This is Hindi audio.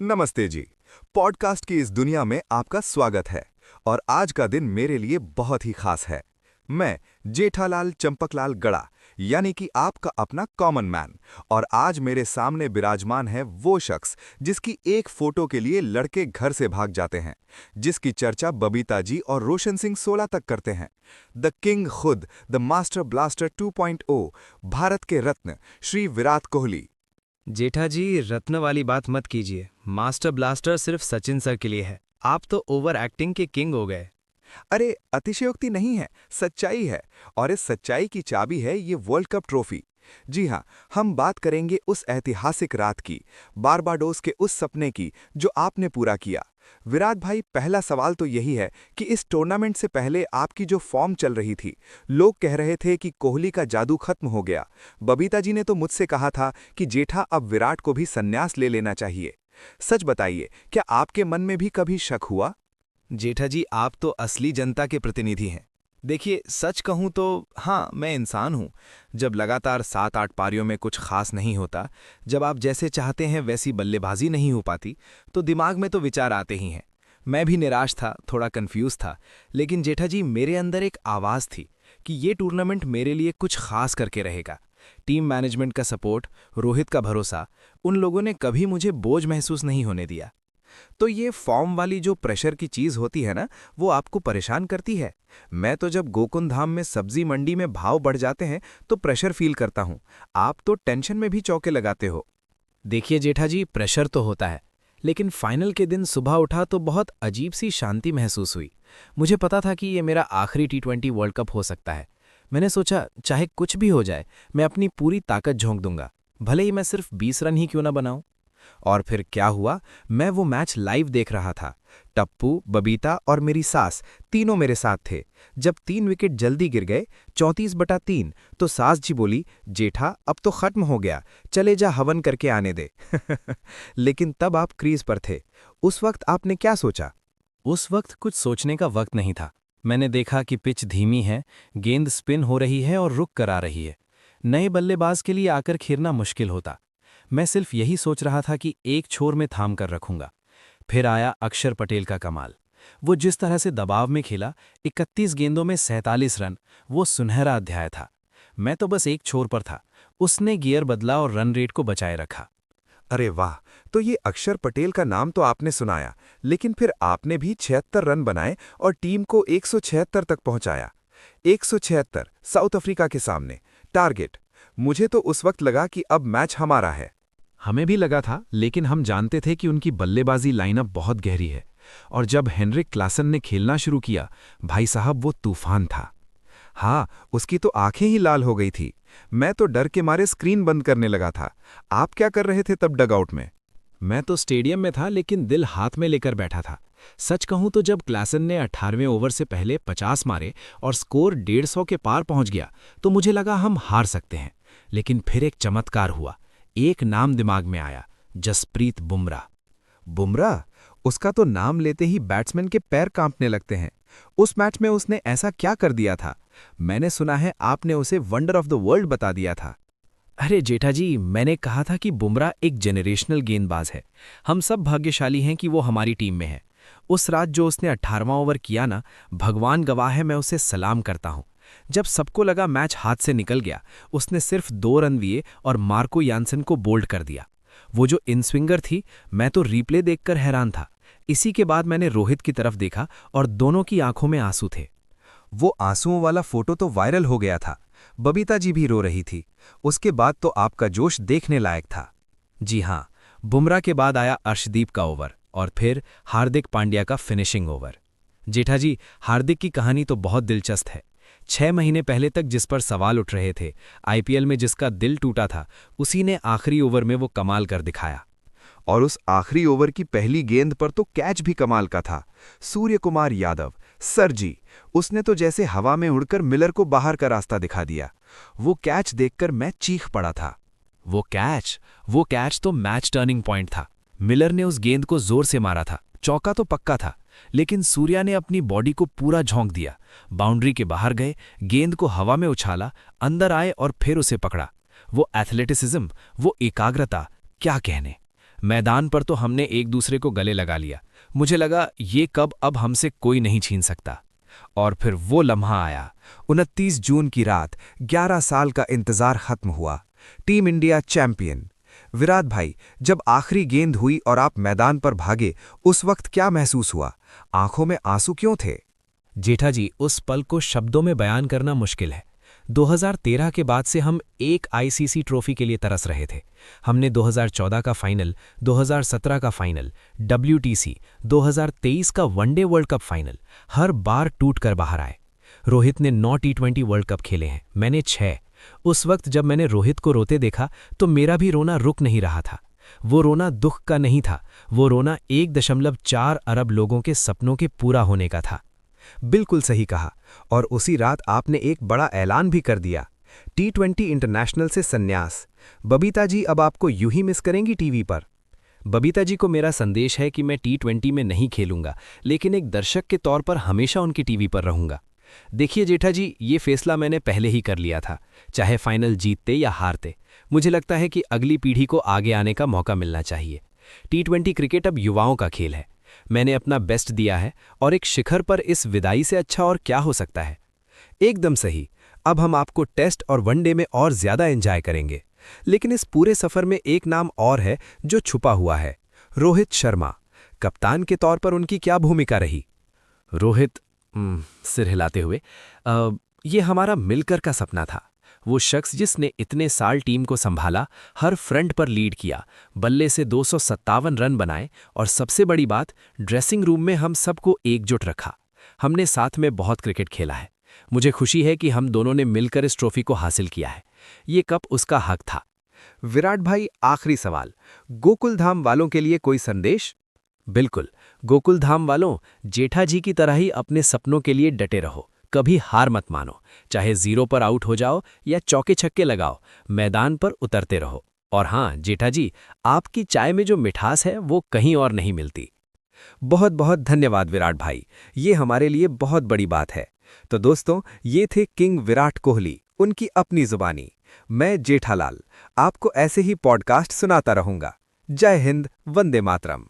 नमस्ते जी। पॉडकास्ट की इस दुनिया में आपका स्वागत है और आज का दिन मेरे लिए बहुत ही खास है। मैं जेठालाल चंपकलाल गड़ा यानी कि आपका अपना कॉमन मैन, और आज मेरे सामने विराजमान है वो शख्स जिसकी एक फोटो के लिए लड़के घर से भाग जाते हैं, जिसकी चर्चा बबीता जी और रोशन सिंह 16 तक करते हैं। द किंग खुद, द मास्टर ब्लास्टर 2.0, भारत के रत्न श्री विराट कोहली। जेठा जी, रत्न वाली बात मत कीजिए। मास्टर ब्लास्टर सिर्फ सचिन सर के लिए है। आप तो ओवर एक्टिंग के किंग हो गए। अरे अतिशयोक्ति नहीं है, सच्चाई है, और इस सच्चाई की चाबी है ये वर्ल्ड कप ट्रॉफी। जी हाँ, हम बात करेंगे उस ऐतिहासिक रात की, बारबाडोस के उस सपने की जो आपने पूरा किया। विराट भाई, पहला सवाल तो यही है कि इस टूर्नामेंट से पहले आपकी जो फॉर्म चल रही थी, लोग कह रहे थे कि कोहली का जादू खत्म हो गया। बबीता जी ने तो मुझसे कहा था कि जेठा, अब विराट को भी संन्यास ले लेना चाहिए। सच बताइए, क्या आपके मन में भी कभी शक हुआ? जेठा जी, आप तो असली जनता के प्रतिनिधि हैं। देखिए, सच कहूं तो हाँ, मैं इंसान हूं। जब लगातार 7-8 पारियों में कुछ खास नहीं होता, जब आप जैसे चाहते हैं वैसी बल्लेबाजी नहीं हो पाती, तो दिमाग में तो विचार आते ही हैं। मैं भी निराश था, थोड़ा कंफ्यूज था, लेकिन जेठा जी, मेरे अंदर एक आवाज़ थी कि ये टूर्नामेंट मेरे लिए कुछ खास करके रहेगा। टीम मैनेजमेंट का सपोर्ट, रोहित का भरोसा, उन लोगों ने कभी मुझे बोझ महसूस नहीं होने दिया। तो ये फॉर्म वाली जो प्रेशर की चीज होती है ना, वो आपको परेशान करती है। मैं तो जब गोकुंद धाम में सब्जी मंडी में भाव बढ़ जाते हैं तो प्रेशर फील करता हूं। आप तो टेंशन में भी चौके लगाते हो। देखिए जेठा जी, प्रेशर तो होता है, लेकिन फाइनल के दिन सुबह उठा तो बहुत अजीब सी शांति महसूस हुई। मुझे पता था कि ये मेरा आखिरी T20 वर्ल्ड कप हो सकता है। मैंने सोचा, चाहे कुछ भी हो जाए, मैं अपनी पूरी ताकत झोंक दूंगा, भले ही मैं सिर्फ 20 रन ही क्यों ना बनाऊं। और फिर क्या हुआ, मैं वो मैच लाइव देख रहा था। टप्पू, बबीता और मेरी सास तीनों मेरे साथ थे। जब 3 विकेट जल्दी गिर गए, 34/3, तो सास जी बोली, जेठा अब तो खत्म हो गया, चले जा हवन करके आने दे। लेकिन तब आप क्रीज पर थे। उस वक्त आपने क्या सोचा? उस वक्त कुछ सोचने का वक्त नहीं था। मैंने देखा कि पिच धीमी है, गेंद स्पिन हो रही है और रुक कर आ रही है। नए बल्लेबाज के लिए आकर खेलना मुश्किल होता। मैं सिर्फ यही सोच रहा था कि एक छोर में थाम कर रखूंगा। फिर आया अक्षर पटेल का कमाल। वो जिस तरह से दबाव में खेला, 31 गेंदों में 47 रन, वो सुनहरा अध्याय था। मैं तो बस एक छोर पर था। उसने गियर बदला और रन रेट को बचाए रखा। अरे वाह! तो ये अक्षर पटेल का नाम तो आपने सुनाया, लेकिन फिर आपने भी 76 रन बनाए और टीम को 176 तक पहुंचाया। 176 साउथ अफ्रीका के सामने टारगेट। मुझे तो उस वक्त लगा कि अब मैच हमारा है। हमें भी लगा था, लेकिन हम जानते थे कि उनकी बल्लेबाजी लाइनअप बहुत गहरी है। और जब हेनरिक क्लासन ने खेलना शुरू किया, भाई साहब, वो तूफान था। हाँ, उसकी तो आंखें ही लाल हो गई थी। मैं तो डर के मारे स्क्रीन बंद करने लगा था। आप क्या कर रहे थे तब डगआउट में? मैं तो स्टेडियम में था, लेकिन दिल हाथ में लेकर बैठा था। सच कहूं तो जब क्लासन ने 18वें ओवर से पहले 50 मारे और स्कोर 150 के पार पहुंच गया, तो मुझे लगा हम हार सकते हैं। लेकिन फिर एक चमत्कार हुआ। एक नाम दिमाग में आया, जसप्रीत बुमराह। बुमराह? उसका तो नाम लेते ही बैट्समैन के पैर कांपने लगते हैं। उस मैच में उसने ऐसा क्या कर दिया था? मैंने सुना है आपने उसे वंडर ऑफ द वर्ल्ड बता दिया था। अरे जेठा जी, मैंने कहा था कि बुमराह एक जेनरेशनल गेंदबाज है। हम सब भाग्यशाली हैं कि वो हमारी टीम में है। उस रात जो उसने 18वां ओवर किया ना, भगवान गवाह है, मैं उसे सलाम करता हूं। जब सबको लगा मैच हाथ से निकल गया, उसने सिर्फ 2 रन दिए और मार्को यानसन को बोल्ड कर दिया। वो जो इनस्विंगर थी, मैं तो रिप्ले देखकर हैरान था। इसी के बाद मैंने रोहित की तरफ देखा और दोनों की आंखों में आंसू थे। वो आंसुओं वाला फोटो तो वायरल हो गया था। बबीता जी भी रो रही थी। उसके बाद तो आपका जोश देखने लायक था। जी हाँ, बुमराह के बाद आया अर्शदीप का ओवर और फिर हार्दिक पांड्या का फिनिशिंग ओवर। जेठा जी, हार्दिक की कहानी तो बहुत दिलचस्प है। 6 महीने पहले तक जिस पर सवाल उठ रहे थे, आईपीएल में जिसका दिल टूटा था, उसी ने आखिरी ओवर में वो कमाल कर दिखाया। और उस आखिरी ओवर की पहली गेंद पर तो कैच भी कमाल का था। सूर्य कुमार यादव सर जी, उसने तो जैसे हवा में उड़कर मिलर को बाहर का रास्ता दिखा दिया। वो कैच देखकर मैं चीख पड़ा था। वो कैच तो मैच टर्निंग पॉइंट था। मिलर ने उस गेंद को जोर से मारा था, चौका तो पक्का था, लेकिन सूर्या ने अपनी बॉडी को पूरा झोंक दिया। बाउंड्री के बाहर गए, गेंद को हवा में उछाला, अंदर आए और फिर उसे पकड़ा। वो एथलेटिसिज्म, वो एकाग्रता, क्या कहने। मैदान पर तो हमने एक दूसरे को गले लगा लिया। मुझे लगा ये कब अब हमसे कोई नहीं छीन सकता। और फिर वो लम्हा आया। 29 जून की रात 11 साल का इंतजार खत्म हुआ। Team India champion. विराट भाई, जब आखिरी गेंद हुई और आप मैदान पर भागे, उस वक्त क्या महसूस हुआ? आंखों में आंसू क्यों थे? जेठा जी, उस पल को शब्दों में बयान करना मुश्किल है। 2013 के बाद से हम एक आईसीसी ट्रॉफी के लिए तरस रहे थे। हमने 2014 का फाइनल, 2017 का फाइनल, WTC, 2023 का वनडे वर्ल्ड कप फाइनल, हर बार टूट कर बाहर आए। रोहित ने 9 T20 वर्ल्ड कप खेले हैं, मैंने 6। उस वक्त जब मैंने रोहित को रोते देखा तो मेरा भी रोना रुक नहीं रहा था। वो रोना दुख का नहीं था, वो रोना 1.4 अरब लोगों के सपनों के पूरा होने का था। बिल्कुल सही कहा। और उसी रात आपने एक बड़ा ऐलान भी कर दिया, T20 इंटरनेशनल से संन्यास। बबीता जी अब आपको यूं ही मिस करेंगी टीवी पर। बबीता जी को मेरा संदेश है कि मैं T20 में नहीं खेलूंगा, लेकिन एक दर्शक के तौर पर हमेशा उनकी टीवी पर रहूंगा। देखिए जेठा जी, ये फैसला मैंने पहले ही कर लिया था, चाहे फाइनल जीतते या हारते। मुझे लगता है कि अगली पीढ़ी को आगे आने का मौका मिलना चाहिए। T20 क्रिकेट अब युवाओं का खेल है। मैंने अपना बेस्ट दिया है और एक शिखर पर इस विदाई से अच्छा और क्या हो सकता है। एकदम सही। अब हम आपको टेस्ट और वनडे में और ज्यादा एंजॉय करेंगे। लेकिन इस पूरे सफर में एक नाम और है जो छुपा हुआ है, रोहित शर्मा। कप्तान के तौर पर उनकी क्या भूमिका रही? रोहित सिर हिलाते हुए, ये हमारा मिलकर का सपना था। वो शख्स जिसने इतने साल टीम को संभाला, हर फ्रंट पर लीड किया, बल्ले से 257 रन बनाए और सबसे बड़ी बात, ड्रेसिंग रूम में हम सबको एकजुट रखा। हमने साथ में बहुत क्रिकेट खेला है। मुझे खुशी है कि हम दोनों ने मिलकर इस ट्रॉफी को हासिल किया है। ये कप उसका हक था। विराट भाई, आखिरी सवाल, गोकुलधाम वालों के लिए कोई संदेश? बिल्कुल। गोकुलधाम वालों, जेठा जी की तरह ही अपने सपनों के लिए डटे रहो। कभी हार मत मानो। चाहे 0 पर आउट हो जाओ या चौके छक्के लगाओ, मैदान पर उतरते रहो। और हाँ जेठा जी, आपकी चाय में जो मिठास है वो कहीं और नहीं मिलती। बहुत बहुत धन्यवाद विराट भाई, ये हमारे लिए बहुत बड़ी बात है। तो दोस्तों, ये थे किंग विराट कोहली, उनकी अपनी जुबानी। मैं जेठालाल आपको ऐसे ही पॉडकास्ट सुनाता रहूंगा। जय हिंद, वंदे मातरम।